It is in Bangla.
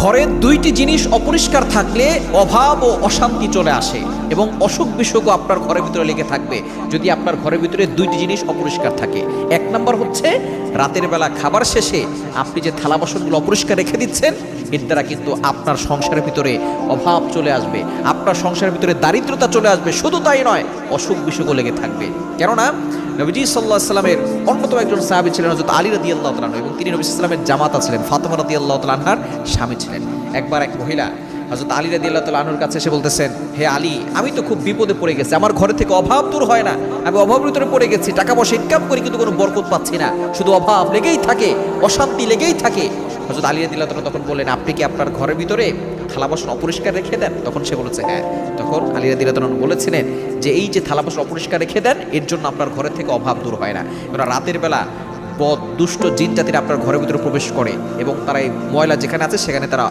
ঘরে দুইটি জিনিস অপরিষ্কার থাকলে অভাব ও অশান্তি চলে আসে এবং অসুখ বিসুখও আপনার ঘরের ভিতরে লেগে থাকবে যদি আপনার ঘরের ভিতরে দুইটি জিনিস অপরিষ্কার থাকে। এক নাম্বার হচ্ছে রাতের বেলা খাবার শেষে আপনি যে থালা বাসনগুলো অপরিষ্কার রেখে দিচ্ছেন, এর দ্বারা কিন্তু আপনার সংসারের ভিতরে অভাব চলে আসবে, আপনার সংসারের ভিতরে দারিদ্রতা চলে আসবে। শুধু তাই নয়, অসুখ বিসুখও লেগে থাকবে। কেননা নবীজি সাল্লাল্লাহু আলাইহি সাল্লামের অন্যতম একজন সাহাবী ছিলেন হযরত আলী রাদিয়াল্লাহু তাআলা এবং তিনি নবী সাল্লাল্লাহু আলাইহি সাল্লামের জামাতা ছিলেন, ফাতেমা রাদিয়াল্লাহু তাআলা আনহার স্বামী ছিলেন। একবার এক মহিলা হযরত আলী রাদিয়াল্লাহু তাআলা আনহুর কাছে এসে বলতেছেন, হে আলী, আমি তো খুব বিপদে পড়ে গেছি, আমার ঘরে থেকে অভাব দূর হয় না, আমি অভাবের ভিতরে পড়ে গেছি, টাকা পয়সা ইনকাম করি কিন্তু কোনো বরকত পাচ্ছি না, শুধু অভাব লেগেই থাকে, অশান্তি লেগেই থাকে। হযরত আলী রাদিয়াল্লাহু তাআলা তখন বললেন, আপনি কি আপনার ঘরের ভিতরে থালা বাসন অপরিষ্কার রেখে দেন? তখন সে বলেছে হ্যাঁ। তখন আলী রাদিয়াল্লাহু তাআলা বলেছিলেন যে এই যে থালা বাসন অপরিষ্কার রেখে দেন, এর জন্য আপনার ঘরের থেকে অভাব দূর হয় না। কারণ রাতের বেলা দুষ্ট জিন জাতিরা আপনার ঘরের ভিতরে প্রবেশ করে এবং তারা এই ময়লা যেখানে আছে সেখানে তারা